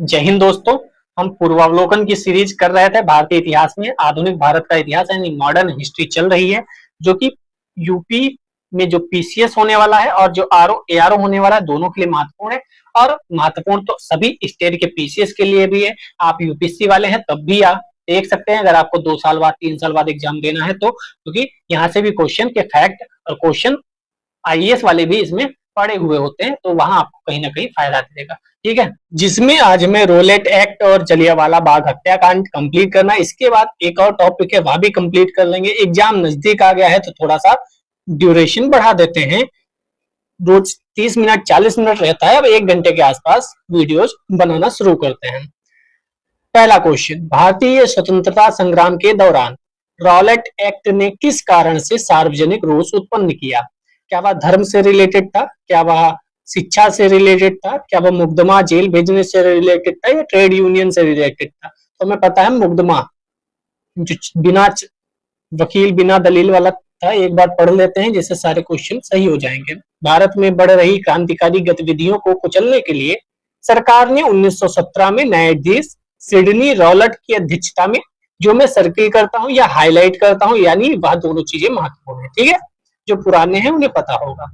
जय हिंद दोस्तों। हम पूर्वावलोकन की सीरीज कर रहे थे भारतीय इतिहास में। आधुनिक भारत का इतिहास यानी मॉडर्न हिस्ट्री चल रही है, जो कि यूपी में जो पीसीएस होने वाला है और जो आरओ एआरओ होने वाला है, दोनों के लिए महत्वपूर्ण है। और महत्वपूर्ण तो सभी स्टेट के पीसीएस के लिए भी है। आप यूपीएससी वाले हैं तब भी आप देख सकते हैं, अगर आपको 2 साल बाद 3 साल बाद एग्जाम देना है तो, क्योंकि यहाँ से भी क्वेश्चन के फैक्ट और क्वेश्चन आईएएस वाले भी इसमें पड़े हुए होते हैं, तो वहां आपको कहीं ना कहीं फायदा देगा। ठीक है, जिसमें आज हमें रोलेट एक्ट और जलियांवाला बाग हत्याकांड कंप्लीट करना है। इसके बाद एक और टॉपिक है, वह भी कंप्लीट कर लेंगे। एग्जाम नजदीक आ गया है तो थोड़ा सा ड्यूरेशन बढ़ा देते हैं। रोज 30 मिनट 40 मिनट रहता है, अब 1 घंटे के आसपास वीडियोज बनाना शुरू करते हैं। पहला क्वेश्चन, भारतीय स्वतंत्रता संग्राम के दौरान रॉलेट एक्ट ने किस कारण से सार्वजनिक रोष उत्पन्न किया? क्या वह धर्म से रिलेटेड था, क्या वह शिक्षा से रिलेटेड था, क्या वह मुकदमा जेल भेजने से रिलेटेड था, या ट्रेड यूनियन से रिलेटेड था? तो हमें पता है मुकदमा, जो बिना वकील बिना दलील वाला था। एक बार पढ़ लेते हैं जिससे सारे क्वेश्चन सही हो जाएंगे। भारत में बढ़ रही क्रांतिकारी गतिविधियों को कुचलने के लिए सरकार ने 1917 में न्यायाधीश सिडनी रॉलेट की अध्यक्षता में, जो मैं सर्किल करता हूं या हाईलाइट करता हूं, यानी वह दोनों चीजें महत्वपूर्ण है। ठीक है, जो पुराने हैं उन्हें पता होगा।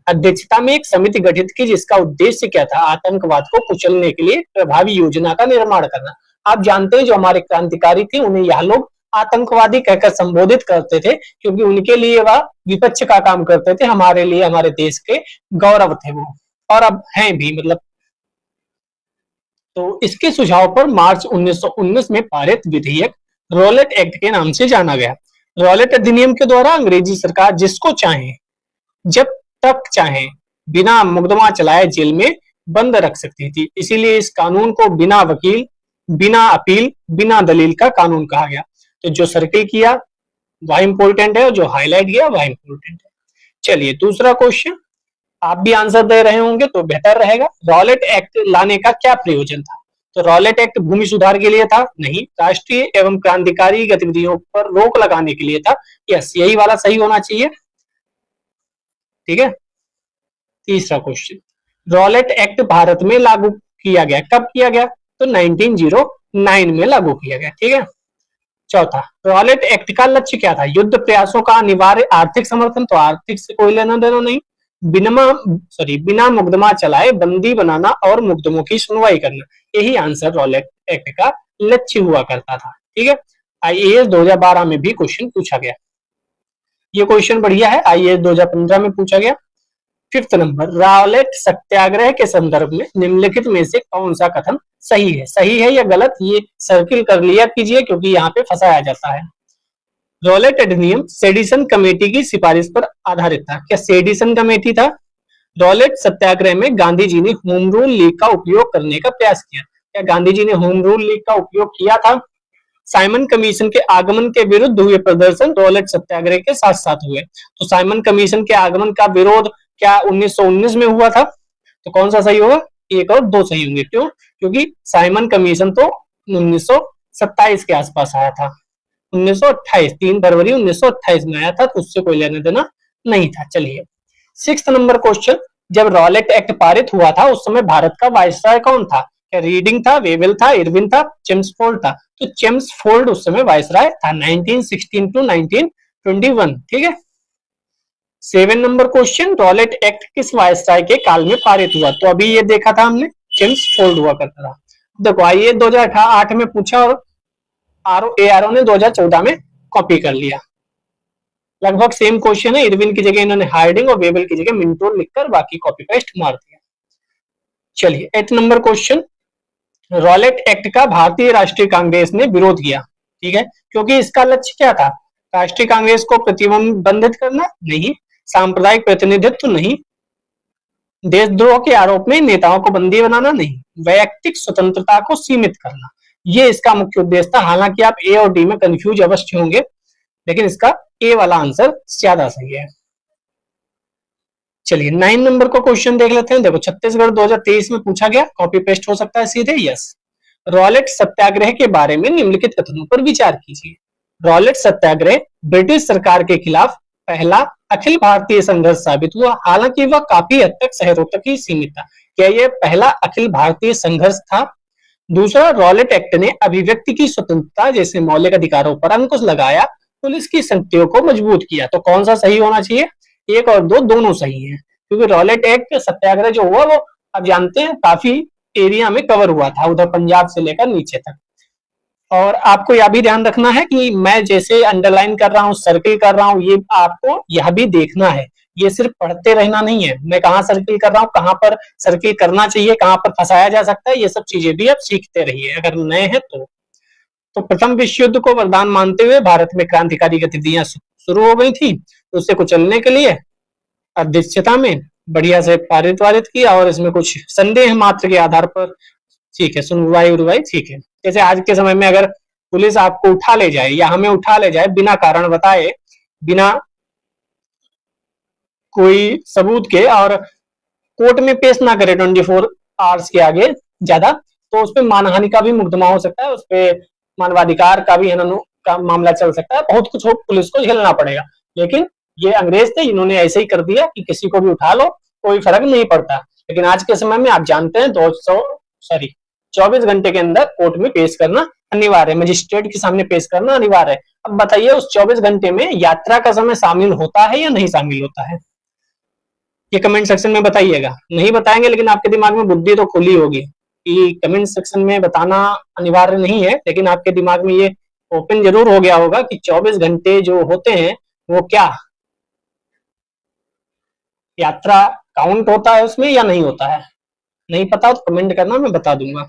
अध्यक्षता में एक समिति गठित की जिसका उद्देश्य क्या था? आतंकवाद को कुचलने के लिए प्रभावी योजना का निर्माण करना। आप जानते हैं जो हमारे क्रांतिकारी थे उन्हें यह लोग आतंकवादी कहकर संबोधित करते थे, क्योंकि उनके लिए वह विपक्ष का काम करते थे। हमारे लिए, हमारे देश के गौरव थे वो, और अब हैं भी, मतलब। तो इसके सुझाव पर मार्च 1919 में पारित विधेयक रॉलेट एक्ट के नाम से जाना गया। रॉलेट अधिनियम के द्वारा अंग्रेजी सरकार जिसको चाहे जब तक चाहे बिना मुकदमा चलाए जेल में बंद रख सकती थी। इसीलिए इस कानून को बिना वकील, बिना अपील, बिना दलील का कानून कहा गया। तो जो सर्किल किया वह इंपॉर्टेंट है और जो हाईलाइट किया वह इंपॉर्टेंट है। चलिए दूसरा क्वेश्चन, आप भी आंसर दे रहे होंगे तो बेहतर रहेगा। रॉलेट एक्ट लाने का क्या प्रयोजन था? तो रॉलेट एक्ट भूमि सुधार के लिए था? नहीं। राष्ट्रीय एवं क्रांतिकारी गतिविधियों पर रोक लगाने के लिए था? यस, यही वाला सही होना चाहिए। ठीक है, तीसरा क्वेश्चन, रॉलेट एक्ट भारत में लागू किया गया, कब किया गया? तो 1909 में लागू किया गया। ठीक है, चौथा, रॉलेट एक्ट का लक्ष्य क्या था? युद्ध प्रयासों का अनिवार्य आर्थिक समर्थन, तो आर्थिक से कोई लेना देना नहीं। बिना मुकदमा चलाए बंदी बनाना और मुकदमों की सुनवाई करना, यही आंसर रॉलेट एक्ट का लक्ष्य हुआ करता था। ठीक है, आईएएस 2012 में भी क्वेश्चन पूछा गया। ये क्वेश्चन बढ़िया है, आईएएस 2015 में पूछा गया। 5th नंबर, रॉलेट सत्याग्रह के संदर्भ में निम्नलिखित में से कौन सा कथन सही है? सही है या गलत, ये सर्किल कर लिया कीजिए, क्योंकि यहाँ पे फंसाया जाता है। रॉलेट अधिनियम सेडिसन कमेटी की सिफारिश पर आधारित था। क्या सेडिसन कमेटी था? रॉलेट सत्याग्रह में गांधी जी ने होम रूल लीग का उपयोग करने का प्रयास किया। क्या गांधी जी ने होम रूल लीग का उपयोग किया था? साइमन कमीशन के आगमन के विरुद्ध हुए प्रदर्शन रॉलेट सत्याग्रह के साथ साथ हुए। तो साइमन कमीशन के आगमन का विरोध क्या 1919 में हुआ था? तो कौन सा सही होगा? 1 और 2 सही होंगे। क्यों? क्योंकि साइमन कमीशन तो 1927 के आसपास आया था। 1928, 3 फरवरी 1928 में आया था, तो उससे कोई लेना देना नहीं था। चलिए 6th नंबर क्वेश्चन, जब रॉलेट एक्ट पारित हुआ था उस समय भारत का वायसराय कौन था? क्या रीडिंग था, वेवेल था, इरविन था, चेम्सफोर्ड था? तो चेम्सफोर्ड उस समय वायसराय था, 1916 टू 1921। ठीक है, 7 नंबर क्वेश्चन, रॉलेट एक्ट किस वायसराय के काल में पारित हुआ? तो अभी ये देखा था हमने, चेम्सफोर्ड हुआ करता था। देखो आइए 2008 में पूछा और आरओ एआरओ ने 2014 में कॉपी कर लिया। लगभग सेम क्वेश्चन है, इरविन की जगह इन्होंने हार्डिंग और वेबल की जगह मिंटोर लिखकर बाकी कॉपी पेस्ट मार दिया। चलिए 8 नंबर क्वेश्चन, रॉलेट एक्ट का भारतीय राष्ट्रीय कांग्रेस ने विरोध किया। ठीक है, क्योंकि इसका लक्ष्य क्या था? राष्ट्रीय कांग्रेस को प्रतिबंधित करना? नहीं। सांप्रदायिक प्रतिनिधित्व? नहीं। देशद्रोह के आरोप में नेताओं को बंदी बनाना? नहीं। वैयक्तिक स्वतंत्रता को सीमित करना, ये इसका मुख्य उद्देश्य था। हालांकि आप ए और डी में कंफ्यूज अवश्य होंगे, लेकिन इसका ए वाला आंसर ज्यादा सही है। चलिए 9 नंबर को क्वेश्चन देख लेते हैं। देखो छत्तीसगढ़ 2023 में पूछा गया, कॉपी पेस्ट हो सकता है सीधे। यस, रॉलेट सत्याग्रह के बारे में निम्नलिखित कथनों पर विचार कीजिए। रॉलेट सत्याग्रह ब्रिटिश सरकार के खिलाफ पहला अखिल भारतीय संघर्ष साबित हुआ, हालांकि वह काफी हद तक शहरों तक ही सीमित था। क्या यह पहला अखिल भारतीय संघर्ष था? दूसरा, रॉलेट एक्ट ने अभिव्यक्ति की स्वतंत्रता जैसे मौलिक अधिकारों पर अंकुश लगाया, पुलिस की शक्तियों को मजबूत किया। तो कौन सा सही होना चाहिए? एक और दो दोनों सही है, क्योंकि रॉलेट एक्ट सत्याग्रह जो हुआ वो आप जानते हैं काफी एरिया में कवर हुआ था, उधर पंजाब से लेकर नीचे तक। और आपको यह भी ध्यान रखना है कि मैं जैसे अंडरलाइन कर रहा हूँ, सर्किल कर रहा हूँ, ये आपको यह भी देखना है, ये सिर्फ पढ़ते रहना नहीं है। मैं कहाँ सर्किल कर रहा हूँ, कहाँ पर सर्किल करना चाहिए, कहाँ पर फंसाया जा सकता है, ये सब चीजें भी आप सीखते रहिए अगर नए हैं तो प्रथम विश्व युद्ध को वरदान मानते हुए भारत में क्रांतिकारी गतिविधियां शुरू हो गई थी, तो उससे कुचलने के लिए अध्यक्षता में बढ़िया से पारित किया, और इसमें कुछ संदेह मात्र के आधार पर ठीक है सुनवाई उड़वाई ठीक है। जैसे आज के समय में अगर पुलिस आपको उठा ले जाए या हमें उठा ले जाए बिना कारण बताए, बिना कोई सबूत के, और कोर्ट में पेश ना करे 24 आवर्स के आगे ज्यादा, तो उस पर मानहानि का भी मुकदमा हो सकता है, उस पर मानवाधिकार का भी हनन का मामला चल सकता है, बहुत कुछ पुलिस को झेलना पड़ेगा। लेकिन ये अंग्रेज थे, इन्होंने ऐसे ही कर दिया कि किसी को भी उठा लो, कोई फर्क नहीं पड़ता। लेकिन आज के समय में आप जानते हैं 24 घंटे के अंदर कोर्ट में पेश करना अनिवार्य है, मजिस्ट्रेट के सामने पेश करना अनिवार्य है। अब बताइए उस 24 घंटे में यात्रा का समय शामिल होता है या नहीं शामिल होता है? ये कमेंट सेक्शन में बताइएगा। नहीं बताएंगे लेकिन आपके दिमाग में बुद्धि तो खुली होगी कि कमेंट सेक्शन में बताना अनिवार्य नहीं है, लेकिन आपके दिमाग में ये ओपन जरूर हो गया होगा कि 24 घंटे जो होते हैं वो क्या यात्रा काउंट होता है उसमें या नहीं होता है? नहीं पता तो कमेंट करना, मैं बता दूंगा।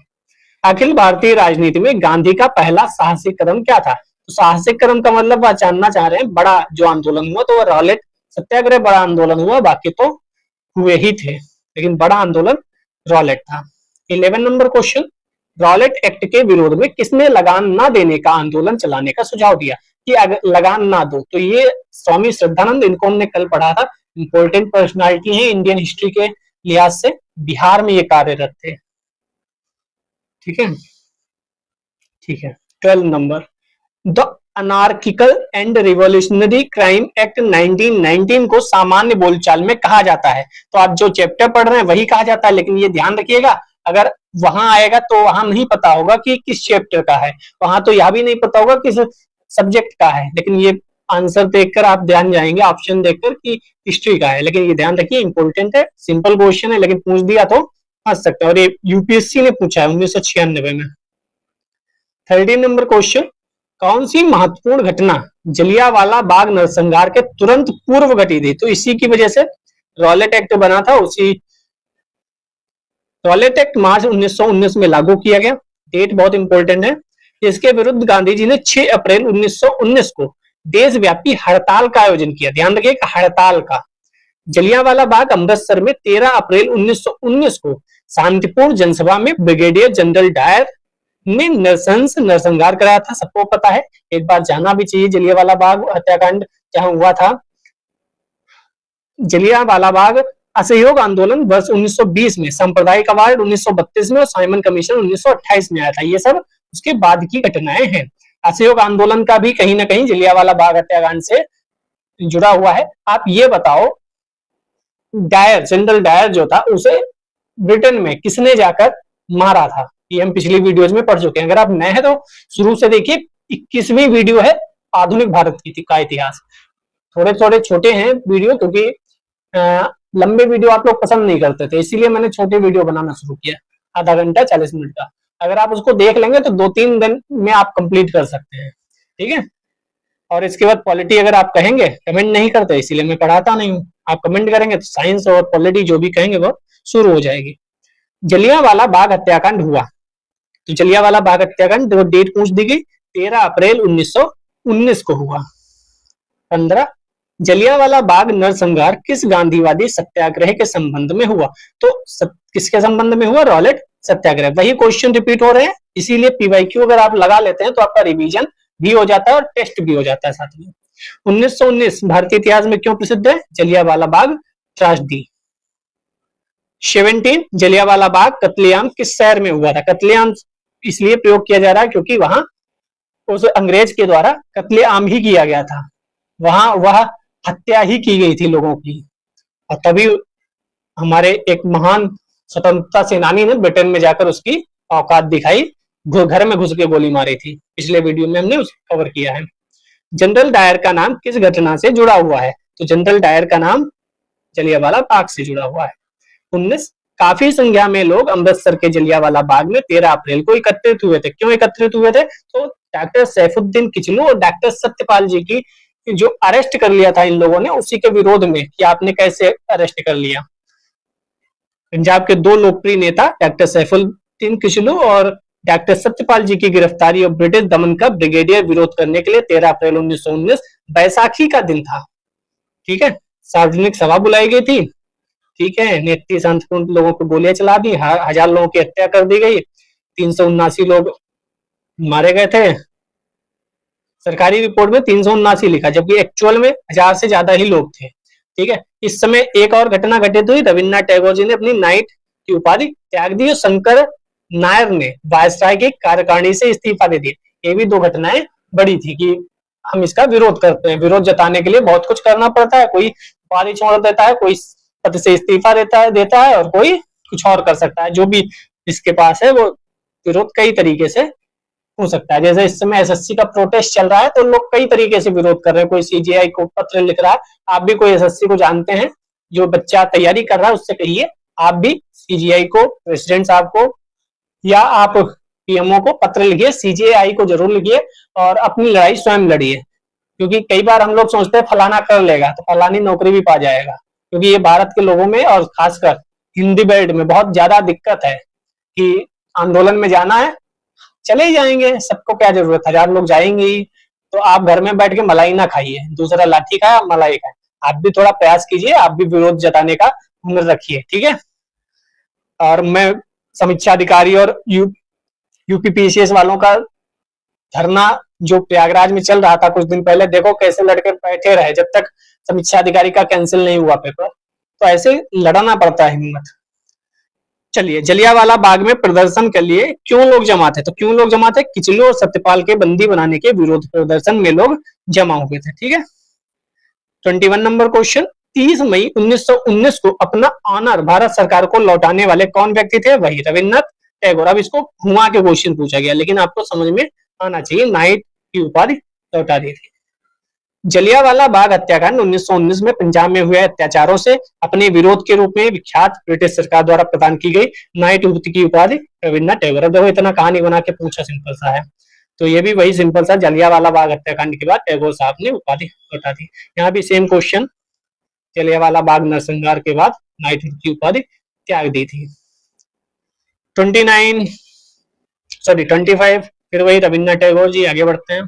अखिल भारतीय राजनीति में गांधी का पहला साहसिक कदम क्या था? तो साहसिक कदम का मतलब आप जानना चाह रहे हैं बड़ा जो आंदोलन हुआ, तो रॉलेट सत्याग्रह बड़ा आंदोलन हुआ, बाकी तो हुए ही थे, लेकिन बड़ा आंदोलन रॉलेट था। 11 नंबर क्वेश्चन, रॉलेट एक्ट के विरोध में किसने लगान ना देने का आंदोलन चलाने का सुझाव दिया? कि अगर लगान ना दो, तो ये स्वामी श्रद्धानंद, इनको हमने कल पढ़ा था, इंपॉर्टेंट पर्सनालिटी है इंडियन हिस्ट्री के लिहाज से, बिहार में ये कार्यरत थे। ठीक है, ठीक है। 12 number, the anarchical and revolutionary crime act 1919 को सामान्य बोलचाल में कहा जाता है। तो आप जो चैप्टर पढ़ रहे हैं वही कहा जाता है, लेकिन ये ध्यान रखिएगा अगर वहां आएगा तो वहां नहीं पता होगा कि किस चैप्टर का है, वहां तो यह भी नहीं पता होगा किस सब्जेक्ट का है, लेकिन ये आंसर देखकर आप ध्यान जाएंगे ऑप्शन देखकर कि हिस्ट्री का है। लेकिन ये ध्यान रखिए इंपॉर्टेंट है, सिंपल क्वेश्चन है, लेकिन पूछ दिया तो फंस सकता है, और ये यूपीएससी ने पूछा है 1996 में। 13 नंबर क्वेश्चन, कौन सी महत्वपूर्ण घटना जलियांवाला बाग नरसंहार के तुरंत पूर्व घटी थी? तो इसी की वजह से रॉलेट एक्ट बना था, उसी रॉलेट एक्ट मार्च 1919 में लागू किया गया। डेट बहुत इंपॉर्टेंट है। इसके विरुद्ध गांधी जी ने 6 अप्रैल 1919 को देशव्यापी हड़ताल का आयोजन किया। ध्यान रखिएगा हड़ताल का। जलियांवाला बाग अमृतसर में 13 अप्रैल 1919 को शांतिपूर्ण जनसभा में ब्रिगेडियर जनरल डायर ने नरसंहार कराया था, सबको पता है, एक बार जाना भी चाहिए जलियांवाला बाग हत्याकांड जहां हुआ था। जलियांवाला बाग असहयोग आंदोलन वर्ष 1920 में, सांप्रदायिक अवार्ड 1932 में और साइमन कमीशन 1928 में आया था। ये सब उसके बाद की घटनाएं हैं। असहयोग आंदोलन का भी कहीं ना कहीं जलियांवाला बाग हत्याकांड से जुड़ा हुआ है। आप ये बताओ डायर, जनरल डायर जो था, उसे ब्रिटेन में किसने जाकर मारा था? ये हम पिछली वीडियोज में पढ़ चुके हैं। अगर आप नए हैं तो शुरू से देखिए, 21वीं वीडियो है आधुनिक भारत का इतिहास। थोड़े थोड़े छोटे हैं वीडियो, क्योंकि लंबे वीडियो आप लोग पसंद नहीं करते थे, इसीलिए मैंने छोटे वीडियो बनाना शुरू किया, आधा घंटा 40 मिनट का। अगर आप उसको देख लेंगे तो 2-3 दिन में आप कंप्लीट कर सकते हैं। ठीक है, और इसके बाद पॉलिटी अगर आप कहेंगे, कमेंट नहीं करते इसीलिए मैं पढ़ाता नहीं हूँ, आप कमेंट करेंगे तो साइंस और पॉलिटी जो भी कहेंगे वो शुरू हो जाएगी। जलियांवाला बाग हत्याकांड हुआ, तो जलियांवाला बाग हत्याकांड डेट पूछ दी गई, 13 अप्रैल 1919 को हुआ। 15, जलियांवाला बाग नरसंहार किस गांधीवादी सत्याग्रह के संबंध में हुआ? तो किसके संबंध में हुआ? रॉलेट सत्याग्रह। वही क्वेश्चन रिपीट हो रहे हैं, इसीलिए पीवाईक्यू अगर आप लगा लेते हैं तो आपका रिवीजन भी हो जाता है और टेस्ट भी हो जाता है साथ में। 1919 भारतीय इतिहास में क्यों प्रसिद्ध है? जलियांवाला बाग त्रासदी। 17, जलियांवाला बाग कत्लेआम किस शहर में हुआ था? कत्लेआम इसलिए प्रयोग किया जा रहा है क्योंकि वहां उस अंग्रेज के द्वारा कत्लेआम ही किया गया था, वहां वह हत्या ही की गई थी लोगों की, और तभी हमारे एक महान स्वतंत्रता सेनानी ने ब्रिटेन में जाकर उसकी औकात दिखाई घर में घुस के गोली मारी थी, पिछले वीडियो में हमने उसको कवर किया है। जनरल डायर का नाम किस घटना से जुड़ा हुआ है? तो जनरल डायर का नाम जलियांवाला बाग से जुड़ा हुआ है। 19 काफी संख्या में लोग अमृतसर के जलियांवाला बाग में 13 अप्रैल को एकत्रित हुए थे। क्यों एकत्रित हुए थे? तो डॉक्टर सैफुद्दीन किचलू और डॉक्टर सत्यपाल जी की जो अरेस्ट कर लिया था इन लोगों ने, उसी के विरोध में कि आपने कैसे अरेस्ट कर लिया। पंजाब के दो लोकप्रिय नेता डॉक्टर सैफुद्दीन किचलू और डॉक्टर सत्यपाल जी की गिरफ्तारी और ब्रिटिश दमन का ब्रिगेडियर विरोध करने के लिए 13 अप्रैल 1919 बैसाखी का दिन था। ठीक है, सार्वजनिक सभा बुलाई गई थी। ठीक है, नेत्री शांतिपूर्ण लोगों को गोलियां चला दी, 1000 लोगों की हत्या कर दी गई, 379 लोग मारे गए थे। सरकारी रिपोर्ट में 379 लिखा, जबकि एक्चुअल में 1000 से ज्यादा ही लोग थे। ठीक है, इस समय एक और घटना घटित हुई। रविन्द्रनाथ टैगोर जी ने अपनी नाइट की उपाधि त्याग दी और शंकर नायर ने वायसराय की कार्यकारिणी से इस्तीफा दे दिया। ये भी दो घटनाएं बड़ी थी कि हम इसका विरोध करते हैं। विरोध जताने के लिए बहुत कुछ करना पड़ता है, कोई उपाधि छोड़ देता है, कोई पद से इस्तीफा देता है और कोई कुछ और कर सकता है। जो भी इसके पास है वो विरोध कई तरीके से हो सकता है। जैसे इस समय एसएससी का प्रोटेस्ट चल रहा है तो लोग कई तरीके से विरोध कर रहे हैं। कोई सीजीआई को पत्र लिख रहा है, आप भी कोई एसएससी को जानते हैं जो बच्चा तैयारी कर रहा है उससे कहिए आप भी सीजीआई को, प्रेसिडेंट साहब को या आप पीएमओ को पत्र लिखिए, सीजीआई को जरूर लिखिए और अपनी लड़ाई स्वयं लड़िए। क्योंकि कई बार हम लोग सोचते हैं फलाना कर लेगा तो फलानी नौकरी भी पा जाएगा, क्योंकि ये भारत के लोगों में और खासकर हिंदी बेल्ट में बहुत ज्यादा दिक्कत है कि आंदोलन में जाना है, चले ही जाएंगे, सबको क्या जरूरत है, 1000 लोग जाएंगे ही, तो आप घर में बैठ के मलाई ना खाइए, दूसरा लाठी खाए मलाई खाए। आप भी थोड़ा प्रयास कीजिए, आप भी विरोध जताने का हुनर रखिए। ठीक है, और मैं समीक्षा अधिकारी और यूपीपीसीएस वालों का धरना जो प्रयागराज में चल रहा था कुछ दिन पहले, देखो कैसे लड़के बैठे रहे जब तक समीक्षा अधिकारी का कैंसिल नहीं हुआ पेपर। तो ऐसे लड़ना पड़ता है हिम्मत। चलिए, जलियांवाला बाग में प्रदर्शन के लिए क्यों लोग जमा थे? तो क्यों लोग जमा थे? किचलू और सत्यपाल के बंदी बनाने के विरोध प्रदर्शन में लोग जमा हुए थे। ठीक है, 21 नंबर क्वेश्चन, 30 मई 1919 को अपना ऑनर भारत सरकार को लौटाने वाले कौन व्यक्ति थे? वही रविन्द्रनाथ टैगोर। अब इसको घुमा के क्वेश्चन पूछा गया, लेकिन आपको समझ में आना चाहिए, नाइट की उपाधि लौटा दी थी। जलियांवाला बाग हत्याकांड 1919 में पंजाब में हुए अत्याचारों से अपने विरोध के रूप में विख्यात ब्रिटिश सरकार द्वारा प्रदान की गई नाइट की उपाधि रविन्द्रनाथ टैगोर। अब देखो इतना कहानी बना के पूछा, सिंपल सा है, तो ये भी वही सिंपल सा, जलियांवाला बाग हत्याकांड के बाद टैगोर साहब ने उपाधि लौटा दी। यहाँ भी सेम क्वेश्चन, जलियांवाला बाग नरसंहार के बाद नाइट की उपाधि त्याग दी थी। 25 फिर वही रविन्द्रनाथ टैगोर जी। आगे बढ़ते हैं।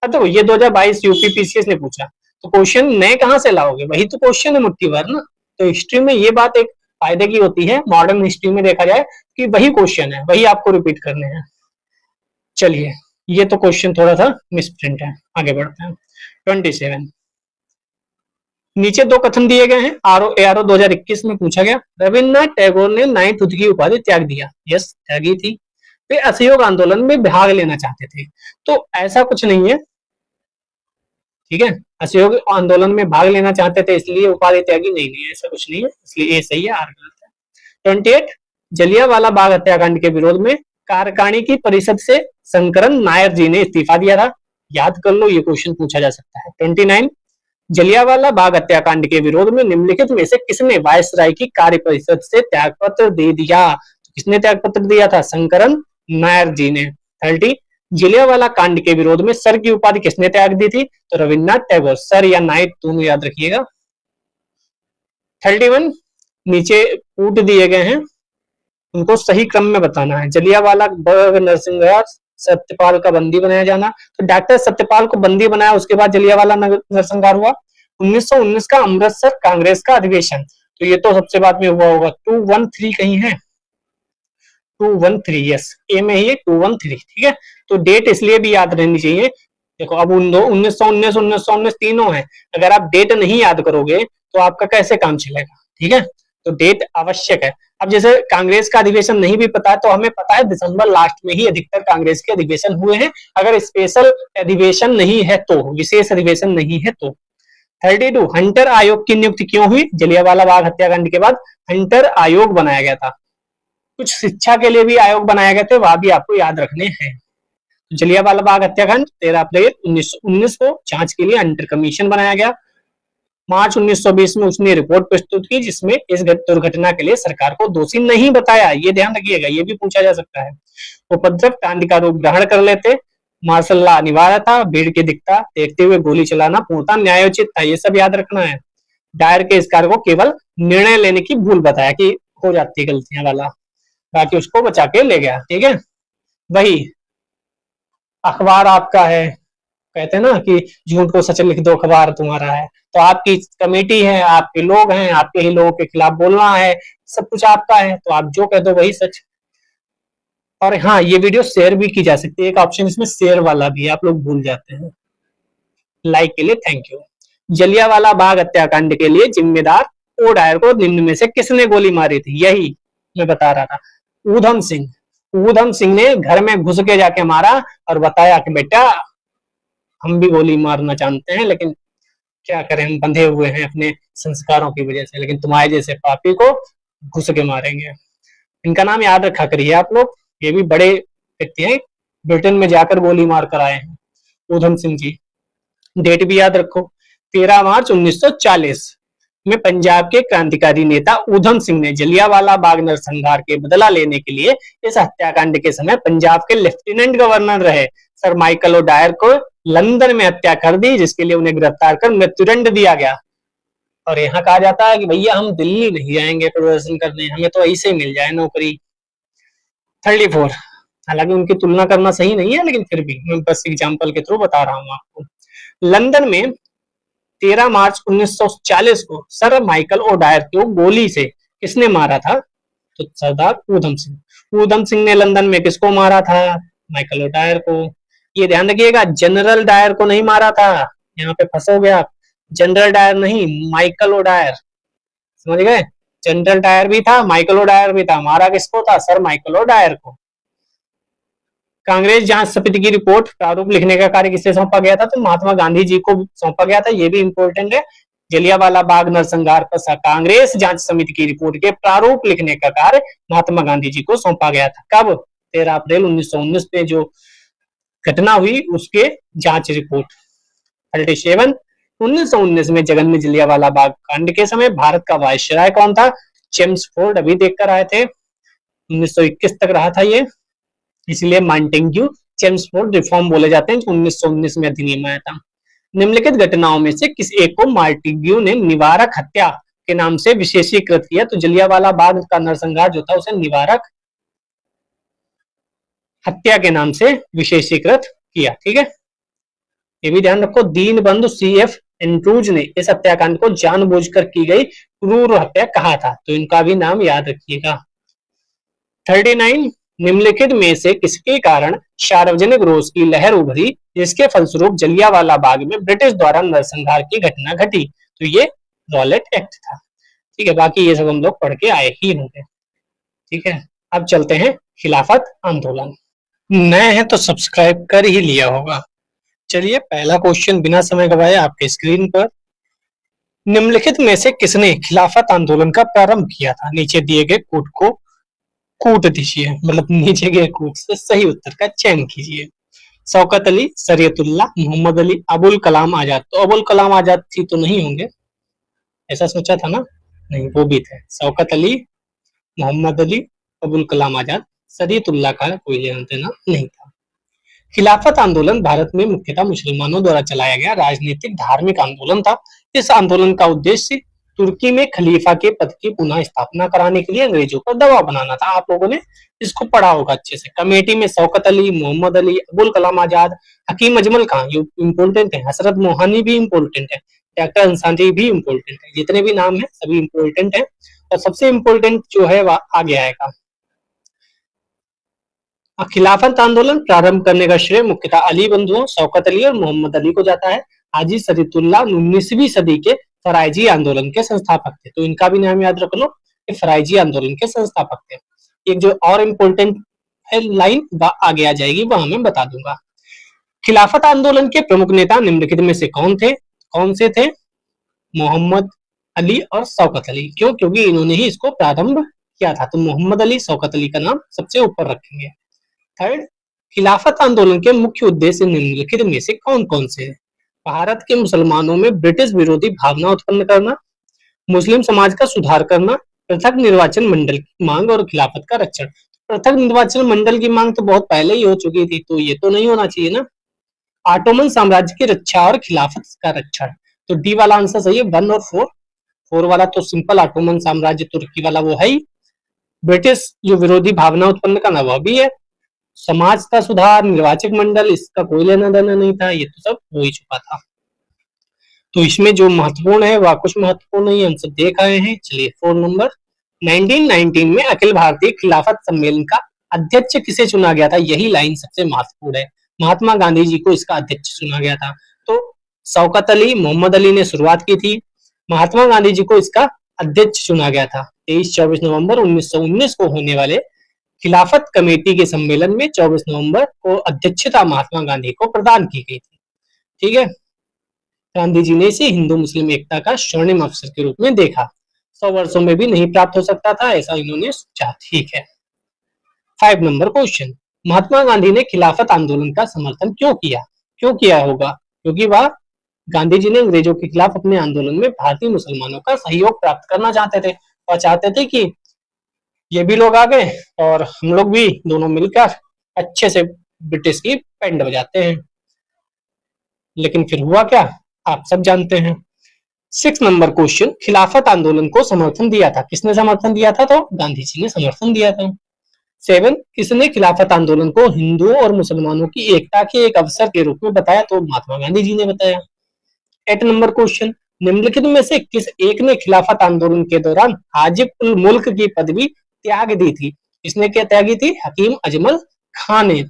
अब तो ये 2022 यूपीपीसीएस ने पूछा, तो क्वेश्चन नए कहां से लाओगे? वही तो क्वेश्चन है मुट्ठी भर ना। तो हिस्ट्री में ये बात एक फायदे की होती है, मॉडर्न हिस्ट्री में देखा जाए कि वही क्वेश्चन है, वही आपको रिपीट करने हैं। चलिए, ये तो क्वेश्चन थोड़ा सा मिसप्रिंट है, आगे बढ़ते हैं। 27 नीचे दो कथन दिए गए हैं। ARO 2021 में पूछा गया, रविन्द्रनाथ टैगोर ने नाइटहुड की उपाधि त्याग दिया। यस, त्यागी थी। वे असहयोग आंदोलन में भाग लेना चाहते थे। तो ऐसा कुछ नहीं है। ठीक है, असहयोग आंदोलन में भाग लेना चाहते थे इसलिए उपाधि त्यागी, नहीं, ऐसा कुछ नहीं है, इसलिए ये सही है, आर गलत है। 28 जलियांवाला बाग हत्याकांड के विरोध में कार्यकारिणी की परिषद से शंकरन नायर जी ने इस्तीफा दिया था। याद कर लो, ये क्वेश्चन पूछा जा सकता है। 29 जलियांवाला बाग हत्याकांड के विरोध में निम्नलिखित में से किसने वायसराय की कार्य परिषद से त्यागपत्र दे दिया? तो किसने त्यागपत्र दिया था? शंकरन नायर जी ने। 30 जलियांवाला कांड के विरोध में सर की उपाधि किसने त्याग दी थी? तो रविन्द्रनाथ टैगोर। सर या नाइट दोनों याद रखिएगा। 31 नीचे कूट दिए गए हैं, उनको सही क्रम में बताना है। जलियांवाला बाग नरसंहार, सत्यपाल का बंदी बनाया जाना। तो डॉक्टर सत्यपाल को बंदी बनाया, उसके बाद जलियांवाला नरसंहार हुआ। 1919 का अमृतसर कांग्रेस का अधिवेशन, तो ये तो सबसे बाद में हुआ होगा। 213 कहीं है, 213, यस, ए में ही है 213। ठीक है, तो डेट इसलिए भी याद रहनी चाहिए। देखो अब 1919 तीनों है, अगर आप डेट नहीं याद करोगे तो आपका कैसे काम चलेगा? ठीक है, तो डेट आवश्यक है। अब जैसे कांग्रेस का अधिवेशन नहीं भी पता है तो हमें पता है दिसंबर लास्ट में ही अधिकतर कांग्रेस के अधिवेशन हुए हैं, अगर स्पेशल अधिवेशन नहीं है तो, विशेष अधिवेशन नहीं है तो। 32 हंटर आयोग की नियुक्ति क्यों हुई? जलियांवाला बाग हत्याकांड के बाद हंटर आयोग बनाया गया था। कुछ शिक्षा के लिए भी आयोग बनाए गए थे, वह भी आपको याद रखने हैं। जलियांवाला बाग हत्याकांड 13 अप्रैल 1919 को जांच के लिए अंडर कमीशन बनाया गया। मार्च 1920 में उसने रिपोर्ट प्रस्तुत की जिसमें इस दुर्घटना के लिए सरकार को दोषी नहीं बताया। ये ध्यान रखिएगा, ये भी पूछा जा सकता है। उपद्रव क्रांति का रूप ग्रहण कर लेते, मार्शल लॉ अनिवार्य था, भीड़ की दिखता देखते हुए गोली चलाना पूर्णतः न्यायोचित था, ये सब याद रखना है। डायर के इस कार्य को केवल निर्णय लेने की भूल बताया कि हो जाती है गलतियां वाला, बाकी उसको बचा के ले गया। ठीक है, वही अखबार आपका है, कहते हैं ना कि झूठ को सच लिख दो, अखबार तुम्हारा है। तो आपकी कमेटी है, आपके लोग हैं, आपके ही लोगों के खिलाफ बोलना है, सब कुछ आपका है, तो आप जो कह दो वही सच। और हाँ, ये वीडियो शेयर भी की जा सकती है, एक ऑप्शन इसमें शेयर वाला भी है, आप लोग भूल जाते हैं। लाइक के लिए थैंक यू। जलियांवाला बाग हत्याकांड के लिए जिम्मेदार ओ डायर को निम्न में से किसने गोली मारी थी? यही मैं बता रहा था, ऊधम सिंह। ऊधम सिंह ने घर में घुस के जाके मारा और बताया कि बेटा हम भी गोली मारना जानते हैं, लेकिन क्या करें, हम बंधे हुए हैं अपने संस्कारों की वजह से, लेकिन तुम्हारे जैसे पापी को घुस के मारेंगे। इनका नाम याद रखा करिए आप लोग, ये भी बड़े व्यक्ति हैं, ब्रिटेन में जाकर गोली मार कर आए हैं ऊधम सिंह जी। डेट भी याद रखो, 13 मार्च 1940 में पंजाब के क्रांतिकारी नेता ऊधम सिंह ने जलियांवाला बाग नरसंहार के बदला लेने के लिए इस हत्याकांड के समय पंजाब के लेफ्टिनेंट गवर्नर रहे सर माइकल ओ डायर को लंदन में हत्या कर दी, जिसके लिए उन्हें गिरफ्तार कर मृत्युदंड दिया गया। और यहाँ कहा जाता है कि भैया हम दिल्ली नहीं जाएंगे प्रदर्शन करने, हमें तो ऐसे मिल जाए नौकरी। 34, हालांकि उनकी तुलना करना सही नहीं है, लेकिन फिर भी मैं बस एग्जाम्पल के थ्रू बता रहा हूँ आपको। लंदन में 13 मार्च 1940 को सर माइकल ओ डायर को गोली से किसने मारा था? तो सरदार ऊधम सिंह। ऊधम सिंह ने लंदन में किसको मारा था? माइकल ओ डायर को। ये ध्यान रखिएगा, जनरल डायर को नहीं मारा था, यहाँ पे फंसोगे आप। जनरल डायर नहीं, माइकल ओ डायर, समझ गए? जनरल डायर भी था, माइकल ओ डायर भी था, मारा किसको था? सर माइकल ओ डायर को। कांग्रेस जांच समिति की रिपोर्ट प्रारूप लिखने का कार्य किसे सौंपा गया था? तो महात्मा गांधी जी को सौंपा गया था, ये भी इंपॉर्टेंट है। जलियांवाला बाग नरसंहार पर कांग्रेस जांच समिति की रिपोर्ट के प्रारूप लिखने का कार्य महात्मा गांधी जी को सौंपा गया था। कब? 13 अप्रैल 1919 में जो घटना हुई उसके जांच रिपोर्ट। 37, 1919 में जघन्य जलियांवाला बाग कांड के समय भारत का वायसराय कौन था? चेम्सफोर्ड, अभी देखकर आए थे, 1921 तक रहा था ये, इसलिए मांटेग्यू चेम्सफोर्ड रिफॉर्म बोले जाते हैं, 1919 में अधिनियम आया था। निम्नलिखित घटनाओं में से किस एक को मांटेग्यू ने निवारक हत्या के नाम से विशेषीकृत किया? तो जलियांवाला बाग का नरसंहार जो था उसे निवारक हत्या के नाम से विशेषीकृत किया। ठीक है, ये भी ध्यान रखो। दीनबंधु CF एंड्रूज ने इस हत्याकांड को जानबूझकर की गई क्रूर हत्या कहा था, तो इनका भी नाम याद रखिएगा। 39, निम्नलिखित में से किसके कारण सार्वजनिक रोष की लहर उभरी जिसके फलस्वरूप जलियांवाला बाग में ब्रिटिश द्वारा नरसंहार की घटना घटी? तो ये रॉलेट एक्ट था। ठीक है, बाकी ये सब हम लोग पढ़ के आए ही होंगे। ठीक है, अब चलते हैं खिलाफत आंदोलन। नए हैं तो सब्सक्राइब कर ही लिया होगा। चलिए, पहला क्वेश्चन बिना समय गवाए आपके स्क्रीन पर। निम्नलिखित में से किसने खिलाफत आंदोलन का प्रारंभ किया था? नीचे दिए गए कूट को कूट दीजिए, मतलब नीचे गए कूट से सही उत्तर का चयन कीजिए। शौकत अली, शरीयतुल्लाह, मोहम्मद अली, अबुल कलाम आजाद। तो अबुल कलाम आजाद थी तो नहीं होंगे, ऐसा सोचा था ना? नहीं, वो भी थे। शौकत अली, मोहम्मद अली, अबुल कलाम आजाद, शरीयतुल्लाह का कोई लेना देना नहीं था। खिलाफत आंदोलन भारत में मुख्यतः मुसलमानों द्वारा चलाया गया राजनीतिक धार्मिक आंदोलन था। इस आंदोलन का उद्देश्य तुर्की में खलीफा के पद की पुनः स्थापना कराने के लिए अंग्रेजों पर दबाव बनाना था। आप लोगों ने इसको पढ़ा होगा अच्छे से। कमेटी में शौकत अली, मोहम्मद अली, अबुल कलाम आजाद, हकीम अजमल खान, ये इंपोर्टेंट है, हसरत मोहानी भी इंपोर्टेंट है, डॉक्टर अंसारी भी इंपोर्टेंट है, जितने भी नाम है सभी इंपोर्टेंट है। और सबसे इंपोर्टेंट जो है वह आगे आएगा। खिलाफत आंदोलन प्रारंभ करने का श्रेय मुख्यतः अली बंधुओं शौकत अली और मोहम्मद अली को जाता है। हाजी शरीयतुल्लाह 19वीं सदी के फराइजी आंदोलन के संस्थापक थे, तो इनका भी नाम याद रख लो, ये फराइजी आंदोलन के संस्थापक थे। एक जो और इम्पोर्टेंट है लाइन आगे आ जाएगी, वह मैं बता दूंगा। खिलाफत आंदोलन के प्रमुख नेता निम्नलिखित में से कौन थे? कौन से थे? मोहम्मद अली और शौकत अली। क्यों? क्योंकि इन्होंने ही इसको प्रारंभ किया था? तो मोहम्मद अली, शौकत अली का नाम सबसे ऊपर रखेंगे। थर्ड, खिलाफत आंदोलन के मुख्य उद्देश्य निम्नलिखित में से कौन कौन से हैं? भारत के मुसलमानों में ब्रिटिश विरोधी भावना उत्पन्न करना, मुस्लिम समाज का सुधार करना, पृथक निर्वाचन मंडल की मांग और खिलाफत का रक्षण। पृथक निर्वाचन मंडल की मांग तो बहुत पहले ही हो चुकी थी, तो ये तो नहीं होना चाहिए ना। ऑटोमन साम्राज्य की रक्षा और खिलाफत का रक्षण, तो डी वाला आंसर सही है, 1 और 4। 4 वाला तो सिंपल, ऑटोमन साम्राज्य तुर्की वाला वो है ही। ब्रिटिश जो विरोधी भावना उत्पन्न करना वह भी है। समाज का सुधार, निर्वाचक मंडल, इसका कोई लेना देना नहीं था, ये तो सब हो ही चुका था। तो इसमें जो महत्वपूर्ण है वह कुछ महत्वपूर्ण नहीं, हम सब देख आए हैं। चलिए 4 नंबर, 1919 में अखिल भारतीय खिलाफत सम्मेलन का अध्यक्ष किसे चुना गया था? यही लाइन सबसे महत्वपूर्ण है। महात्मा गांधी जी को इसका अध्यक्ष चुना गया था। तो शौकत अली, मोहम्मद अली ने शुरुआत की थी, महात्मा गांधी जी को इसका अध्यक्ष चुना गया था। 23-24 नवंबर 1919 को होने वाले खिलाफत कमेटी के सम्मेलन में 24 नवंबर को अध्यक्षता महात्मा गांधी को प्रदान की गई थी। ठीक है, गांधी जी ने इसे हिंदू मुस्लिम एकता का स्वर्णिम अवसर के रूप में देखा। 100 वर्षों में भी नहीं प्राप्त हो सकता था, ऐसा इन्होंने सोचा। ठीक है, 5 नंबर क्वेश्चन, महात्मा गांधी ने खिलाफत आंदोलन का समर्थन क्यों किया? क्यों किया होगा? क्योंकि वह गांधी जी ने अंग्रेजों के खिलाफ अपने आंदोलन में भारतीय मुसलमानों का सहयोग प्राप्त करना चाहते थे, और चाहते थे कि ये भी लोग आ गए और हम लोग भी दोनों मिलकर अच्छे से ब्रिटिश की पैंड बजाते हैं। लेकिन फिर हुआ क्या, आप सब जानते हैं। 6 नंबर क्वेश्चन, खिलाफत आंदोलन को समर्थन दिया था, किसने समर्थन दिया था? तो गांधी जी ने समर्थन दिया था। 7, किसने खिलाफत आंदोलन को हिंदुओं और मुसलमानों की एकता के एक अवसर के रूप में बताया? तो महात्मा गांधी जी ने बताया। 8 नंबर क्वेश्चन, निम्नलिखित में से किस एक ने खिलाफत आंदोलन के दौरान हाजिब उल मुल्क की पदवी त्याग दी थी? इसने क्या त्यागी थी? हकीम अजमल खान ने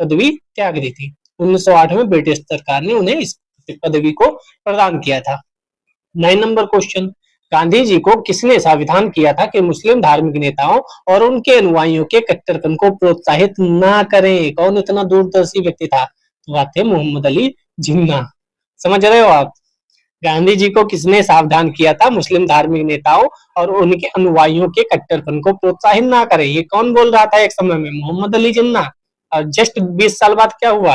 पदवी त्याग दी थी। 1908 में ब्रिटिश सरकार ने उन्हें इस पदवी को प्रदान किया था। 9 नंबर क्वेश्चन, गांधी जी को किसने संविधान किया था कि मुस्लिम धार्मिक नेताओं और उनके अनुयायियों के कट्टरपन को प्रोत्साहित ना करें? कौन इतना दूरदर्शी व्यक्ति था? वह थे मोहम्मद अली जिन्ना। समझ रहे हो आप? गांधी जी को किसने सावधान किया था? मुस्लिम धार्मिक नेताओं और उनके अनुयायियों के कट्टरपन को प्रोत्साहित ना करें। ये कौन बोल रहा था एक समय में? मोहम्मद अली जिन्ना। और जस्ट 20 साल बाद क्या हुआ?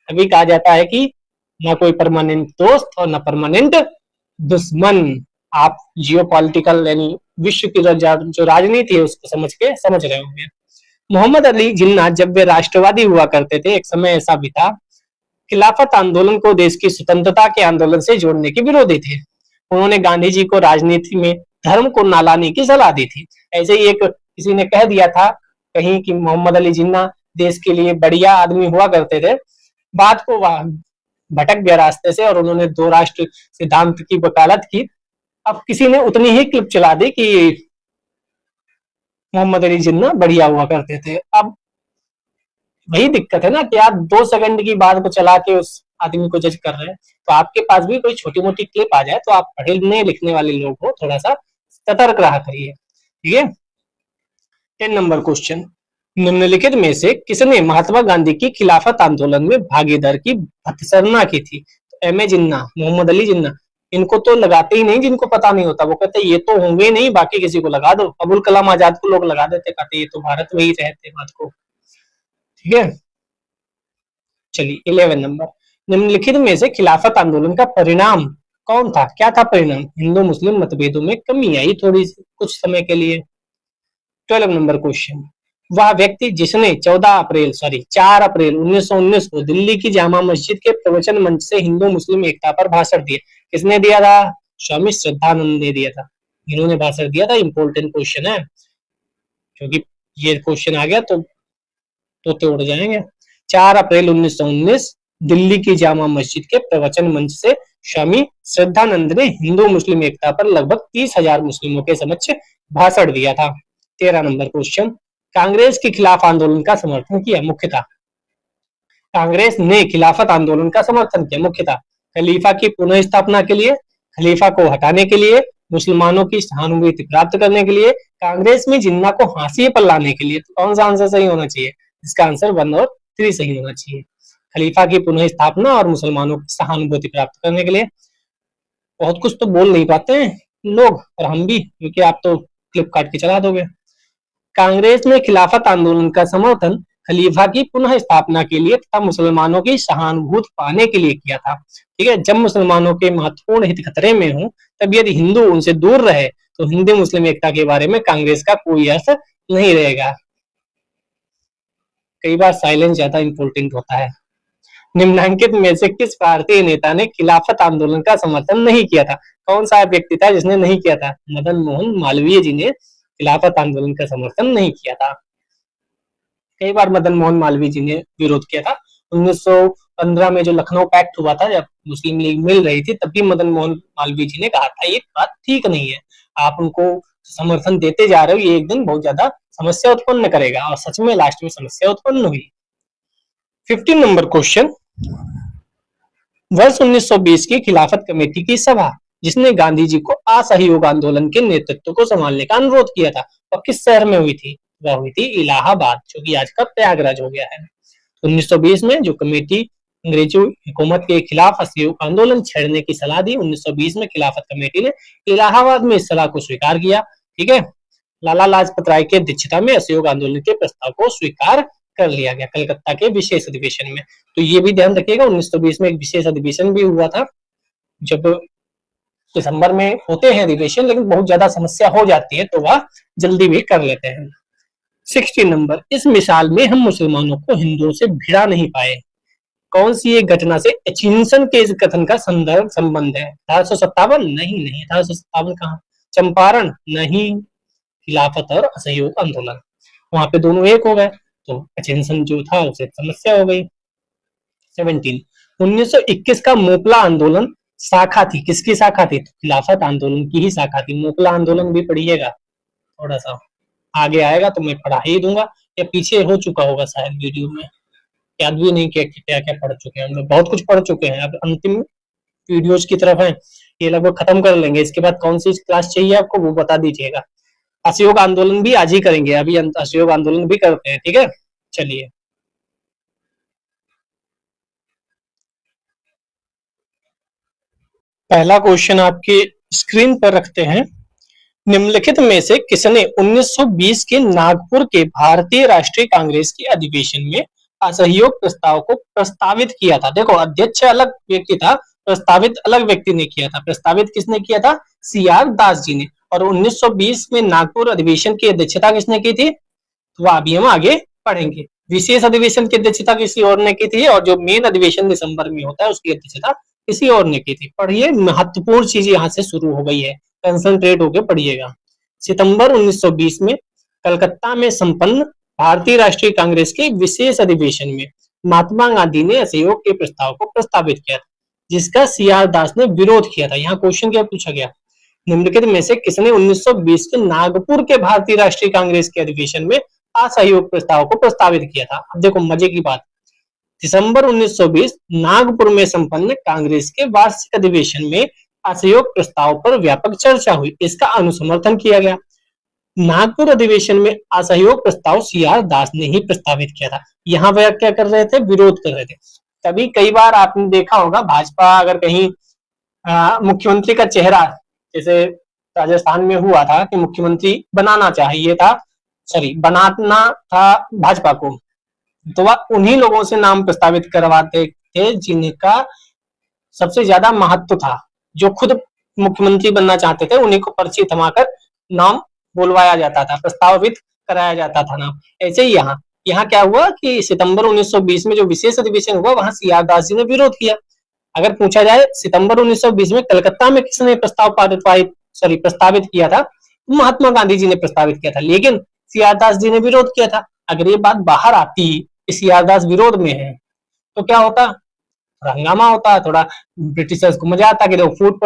अभी कहा जाता है कि ना कोई परमानेंट दोस्त और ना परमानेंट दुश्मन। आप जियोपॉलिटिकल यानी विश्व की जो राजनीति है उसको समझ रहे होंगे। मोहम्मद अली जिन्ना जब वे राष्ट्रवादी हुआ करते थे, एक समय ऐसा भी था, खिलाफत आंदोलन को देश की स्वतंत्रता के आंदोलन से जोड़ने के विरोधी थे। उन्होंने गांधी जी को राजनीति में धर्म को न लाने की सलाह दी थी। ऐसे ही एक किसी ने कह दिया था कहीं कि मोहम्मद अली जिन्ना देश के लिए बढ़िया आदमी हुआ करते थे, बात को भटक गया रास्ते से और उन्होंने 2 राष्ट्र सिद्धांत की वकालत की। अब किसी ने उतनी ही क्लिप चला दी कि मोहम्मद अली जिन्ना बढ़िया हुआ करते थे। अब वही दिक्कत है ना कि आप 2 सेकंड की बात को चला के उस आदमी को जज कर रहे हैं। तो आपके पास भी कोई छोटी मोटी क्लिप आ जाए तो आप पढ़ने लिखने वाले लोग हो, थोड़ा सा सतर्क रहा करिए। ठीक है, 10 नंबर क्वेश्चन, निम्नलिखित में से किसने महात्मा गांधी की खिलाफत आंदोलन में भागीदार की भत्सना की थी? एम ए जिन्ना, मोहम्मद अली जिन्ना। इनको तो लगाते ही नहीं जिनको पता नहीं होता, वो कहते ये तो होंगे नहीं, बाकी किसी को लगा दो। अबुल कलाम आजाद को लोग लगा देते, कहते ये तो भारत में ही रहते बात को। ठीक है, चलिए 11 नंबर, निम्नलिखित में से खिलाफत आंदोलन का परिणाम कौन था? क्या था परिणाम? हिंदू मुस्लिम मतभेदों में कमी आई थोड़ी सी कुछ समय के लिए। 12 नंबर क्वेश्चन, वह व्यक्ति जिसने 4 अप्रैल 1919 को दिल्ली की जामा मस्जिद के प्रवचन मंच से हिंदू मुस्लिम एकता पर भाषण दिया, किसने दिया था? स्वामी श्रद्धानंद ने दिया था। इन्होंने भाषण दिया था। इंपॉर्टेंट क्वेश्चन है, क्योंकि ये क्वेश्चन आ गया तो तोते उड़ जाएंगे। 4 अप्रैल 1919 दिल्ली की जामा मस्जिद के प्रवचन मंच से स्वामी श्रद्धानंद ने हिंदू मुस्लिम एकता पर लगभग 30,000 मुस्लिमों के समक्ष भाषण दिया था। 13 नंबर क्वेश्चन, कांग्रेस के खिलाफ आंदोलन का समर्थन किया मुख्यतः। कांग्रेस ने खिलाफत आंदोलन का समर्थन किया मुख्यतः खलीफा की पुनः स्थापना के लिए, खलीफा को हटाने के लिए, मुसलमानों की सहानुभूति प्राप्त करने के लिए, कांग्रेस में जिन्ना को फांसी पर लाने के लिए। तो कौन सा आंसर सही होना चाहिए? इसका आंसर 1 और 3 सही होना चाहिए। खलीफा की पुनः स्थापना और मुसलमानों की सहानुभूति प्राप्त करने के लिए। बहुत कुछ तो बोल नहीं पाते हैं लोग, और हम भी, क्योंकि आप तो क्लिप काट के चला दोगे। कांग्रेस ने खिलाफत आंदोलन का समर्थन खलीफा की पुनः स्थापना के लिए तथा मुसलमानों की सहानुभूति पाने के लिए किया था। ठीक है, जब मुसलमानों के महत्वपूर्ण हित खतरे में हो, तब यदि हिंदू उनसे दूर रहे तो हिंदू मुस्लिम एकता के बारे में कांग्रेस का कोई अर्थ नहीं रहेगा। कई बार साइलेंस ज्यादा इंपॉर्टेंट होता है। निम्नलिखित में से किस भारतीय नेता ने खिलाफत आंदोलन का समर्थन नहीं किया था? कौन सा व्यक्ति था जिसने नहीं किया था? मदन मोहन मालवीय जी ने खिलाफत आंदोलन का समर्थन नहीं किया था। कई बार मदन मोहन मालवीय जी ने विरोध किया था। 1915 में जो लखनऊ पैक्ट हुआ था, जब मुस्लिम लीग मिल रही थी, तब भी मदन मोहन मालवीय जी ने कहा था ये बात ठीक नहीं है, आप उनको समर्थन देते जा रहे हो, ये एक दिन बहुत ज्यादा समस्या उत्पन्न करेगा। और सच में लास्ट में समस्या उत्पन्न हुई। 15 नंबर क्वेश्चन, वर्ष 1920 की खिलाफत कमेटी की सभा जिसने गांधी जी को असहयोग आंदोलन के नेतृत्व को संभालने का अनुरोध किया था, और किस शहर में हुई थी? वह हुई थी इलाहाबाद, जो कि आज का प्रयागराज हो गया है। 1920 में जो कमेटी अंग्रेजी हुकूमत के खिलाफ असहयोग आंदोलन छेड़ने की सलाह दी, 1920 में खिलाफत कमेटी ने इलाहाबाद में इस सलाह को स्वीकार किया। ठीक है, लाला लाजपत राय की अध्यक्षता में असहयोग आंदोलन के प्रस्ताव को स्वीकार कर लिया गया कलकत्ता के विशेष अधिवेशन में। तो ये भी ध्यान रखिएगा, 1920 में एक विशेष अधिवेशन भी हुआ था। जब दिसंबर में होते हैं अधिवेशन, लेकिन बहुत ज्यादा समस्या हो जाती है तो वह जल्दी भी कर लेते हैं। 16 नंबर, इस मिसाल में हम मुसलमानों को हिंदुओं से भिड़ा नहीं पाए। कौन सी एक घटना से एचिंसन के इस कथन का संदर्भ संबंध है? 1857? नहीं, 1857 कहाँ? चंपारण? नहीं, खिलाफत और असहयोग आंदोलन, वहां पे दोनों एक हो गए, तो एचिंसन जो था उसे समस्या हो गई। 17, 1921 का मोपला आंदोलन शाखा थी, किसकी शाखा थी? खिलाफत आंदोलन की ही शाखा थी। मोपला आंदोलन भी पढ़िएगा, थोड़ा सा आगे आएगा तो मैं पढ़ा ही दूंगा, या पीछे हो चुका होगा शायद वीडियो में, याद भी नहीं किया क्या क्या पढ़ चुके हैं हम लोग। बहुत कुछ पढ़ चुके हैं, अब अंतिम वीडियोज की तरफ है, ये लगभग खत्म कर लेंगे। इसके बाद कौन सी क्लास चाहिए आपको वो बता दीजिएगा। असहयोग आंदोलन भी आज ही करेंगे, अभी असहयोग आंदोलन भी करते हैं। ठीक है, चलिए पहला क्वेश्चन आपके स्क्रीन पर रखते हैं। निम्नलिखित में से किसने 1920 के नागपुर के भारतीय राष्ट्रीय कांग्रेस के अधिवेशन में असहयोग प्रस्ताव को प्रस्तावित किया था? देखो, अध्यक्ष अलग व्यक्ति था, प्रस्तावित अलग व्यक्ति ने किया था। प्रस्तावित किसने किया था? सीआर दास जी ने। और 1920 में नागपुर अधिवेशन की अध्यक्षता किसने की थी? तो अभी हम आगे पढ़ेंगे। विशेष अधिवेशन की अध्यक्षता किसी और ने की थी, और जो मेन अधिवेशन दिसंबर में होता है उसकी अध्यक्षता किसी और ने की थी। पढ़िए, महत्वपूर्ण चीज यहाँ से शुरू हो गई है, कंसंट्रेट होकर पढ़िएगा। सितंबर 1920 में कलकत्ता में संपन्न भारतीय राष्ट्रीय कांग्रेस के विशेष अधिवेशन में महात्मा गांधी ने असहयोग के प्रस्ताव को प्रस्तावित किया था, जिसका सीआर दास ने विरोध किया था। यहाँ क्वेश्चन क्या पूछा गया? निम्नलिखित में से किसने 1920 के नागपुर के भारतीय राष्ट्रीय कांग्रेस के अधिवेशन में असहयोग प्रस्ताव को प्रस्तावित किया था? अब देखो मजे की बात, दिसंबर 1920 नागपुर में संपन्न कांग्रेस के वार्षिक अधिवेशन में असहयोग प्रस्ताव पर व्यापक चर्चा हुई, इसका अनुसमर्थन किया गया। नागपुर अधिवेशन में असहयोग प्रस्ताव सीआर दास ने ही प्रस्तावित किया था। यहाँ वह क्या कर रहे थे? विरोध कर रहे थे। तभी कई बार आपने देखा होगा, भाजपा अगर कहीं मुख्यमंत्री का चेहरा, जैसे राजस्थान में हुआ था कि मुख्यमंत्री बनाना था भाजपा को, तो वह उन्हीं लोगों से नाम प्रस्तावित करवाते थे जिनका सबसे ज्यादा महत्व था, जो खुद मुख्यमंत्री बनना चाहते थे, उन्हीं को पर्ची थमाकर नाम बोलवाया जाता था, प्रस्तावित कराया जाता था नाम। ऐसे ही यहाँ क्या हुआ कि सितंबर 1920 में जो विशेष अधिवेशन हुआ, वहां सीआर दास जी ने विरोध किया। अगर पूछा जाए सितंबर 1920 में कलकत्ता में किसने प्रस्तावित किया था? महात्मा गांधी जी ने प्रस्तावित किया था, लेकिन सीआर दास जी ने विरोध किया था। अगर ये बात बाहर आती कि सीआर दास विरोध में है तो क्या होता? हंगामा होता, थोड़ा ब्रिटिशर्स को मजा आता कि देखो फूट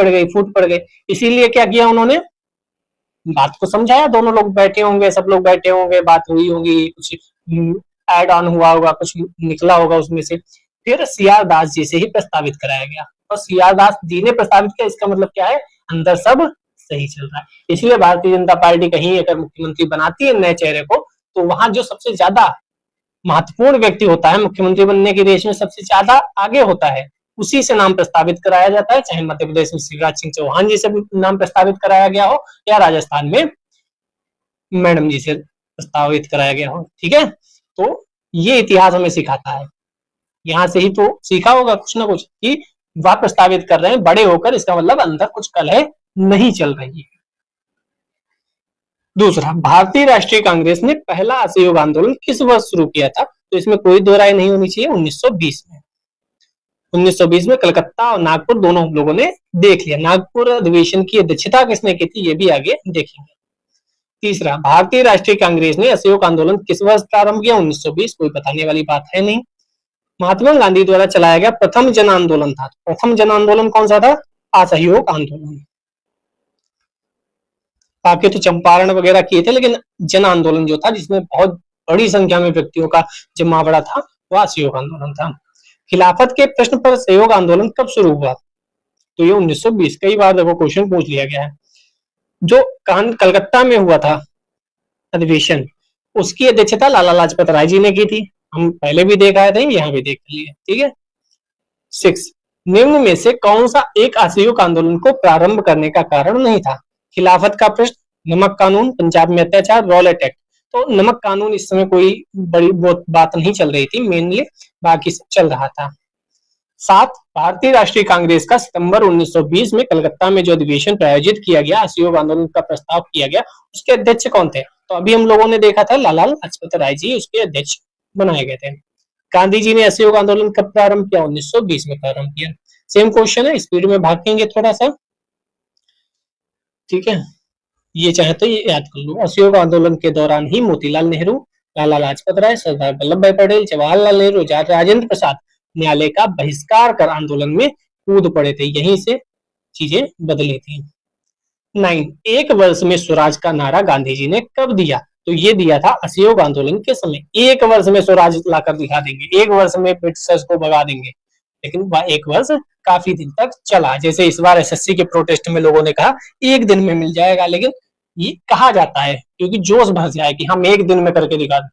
पड़ गई। इसीलिए क्या किया उन्होंने? बात को समझाया, दोनों लोग बैठे होंगे, सब लोग बैठे होंगे, बात हुई होगी, कुछ ऐड ऑन हुआ होगा, कुछ निकला होगा उसमें से, फिर सीआर दास जी से ही प्रस्तावित कराया गया। और सीआर दास जी ने प्रस्तावित किया, इसका मतलब क्या है? अंदर सब सही चल रहा है। इसलिए भारतीय जनता पार्टी कहीं अगर मुख्यमंत्री बनाती है नए चेहरे को, तो वहां जो सबसे ज्यादा महत्वपूर्ण व्यक्ति होता है मुख्यमंत्री बनने की रेस में, सबसे ज्यादा आगे होता है, उसी से नाम प्रस्तावित कराया जाता है। चाहे मध्य प्रदेश में शिवराज सिंह चौहान जी से नाम प्रस्तावित कराया गया हो, या राजस्थान में मैडम जी से प्रस्तावित कराया गया हो। ठीक है, तो ये इतिहास हमें सिखाता है, यहाँ से ही तो सीखा होगा कुछ ना कुछ कि वह प्रस्तावित कर रहे हैं बड़े होकर, इसका मतलब अंदर कुछ कलह नहीं चल रही है। दूसरा, भारतीय राष्ट्रीय कांग्रेस ने पहला असहयोग आंदोलन किस वर्ष शुरू किया था? तो इसमें कोई दो राय नहीं होनी चाहिए, 1920 में। 1920 में कलकत्ता और नागपुर दोनों हम लोगों ने देख लिया। नागपुर अधिवेशन की अध्यक्षता किसने की थी, ये भी आगे देखेंगे। तीसरा, भारतीय राष्ट्रीय कांग्रेस ने असहयोग आंदोलन किस वर्ष प्रारंभ किया? 1920, कोई बताने वाली बात है नहीं। महात्मा गांधी द्वारा चलाया गया प्रथम जन आंदोलन था, प्रथम जन आंदोलन कौन सा था? असहयोग आंदोलन। बाकी तो चंपारण वगैरह किए थे, लेकिन जन आंदोलन जो था जिसमें बहुत बड़ी संख्या में व्यक्तियों का जमावड़ा था, वह असहयोग आंदोलन था। खिलाफत के प्रश्न पर असहयोग आंदोलन कब शुरू हुआ? तो ये 1920। कई बार देखो क्वेश्चन पूछ लिया गया है। जो कलकत्ता में हुआ था अधिवेशन, उसकी अध्यक्षता लाला लाजपत राय जी ने की थी। हम पहले भी देख आए थे, यहाँ भी देख लिए। ठीक है। 6, निम्न में से कौन सा एक असहयोग आंदोलन को प्रारंभ करने का कारण नहीं था? खिलाफत का प्रश्न, नमक कानून, पंजाब में अत्याचार, रॉलेट एक्ट। तो नमक कानून इस समय कोई बड़ी बहुत बात नहीं चल रही थी, मेनली बाकी सब चल रहा था। 7, भारतीय राष्ट्रीय कांग्रेस का सितंबर 1920 में कलकत्ता में जो अधिवेशन आयोजित किया गया, असहयोग आंदोलन का प्रस्ताव किया गया, उसके अध्यक्ष कौन थे? तो अभी हम लोगों ने देखा था लाला लाजपत राय जी उसके अध्यक्ष बनाए गए थे। गांधी जी ने असहयोग आंदोलन कब प्रारंभ किया? 1920 में प्रारंभ किया। सेम क्वेश्चन है, स्पीड में भागेंगे थोड़ा सा। ठीक है, ये चाहे तो ये याद कर लो। असहयोग आंदोलन के दौरान ही मोतीलाल नेहरू, लाला लाजपत राय, सरदार वल्लभ भाई पटेल, जवाहरलाल नेहरू, राजेंद्र प्रसाद न्यायालय का बहिष्कार कर आंदोलन में कूद पड़े थे। यहीं से चीजें बदली थी। 9, एक वर्ष में स्वराज का नारा गांधी जी ने कब दिया? तो ये दिया था असहयोग आंदोलन के समय। एक वर्ष में स्वराज लाकर दिखा देंगे, एक वर्ष में ब्रिटिशर्स को भगा देंगे, लेकिन वह एक वर्ष काफी दिन तक चला। जैसे इस बार एसएससी के प्रोटेस्ट में लोगों ने कहा एक दिन में मिल जाएगा, लेकिन ये कहा जाता है क्योंकि जोश भर जाए कि हम एक दिन में करके दिखा दें,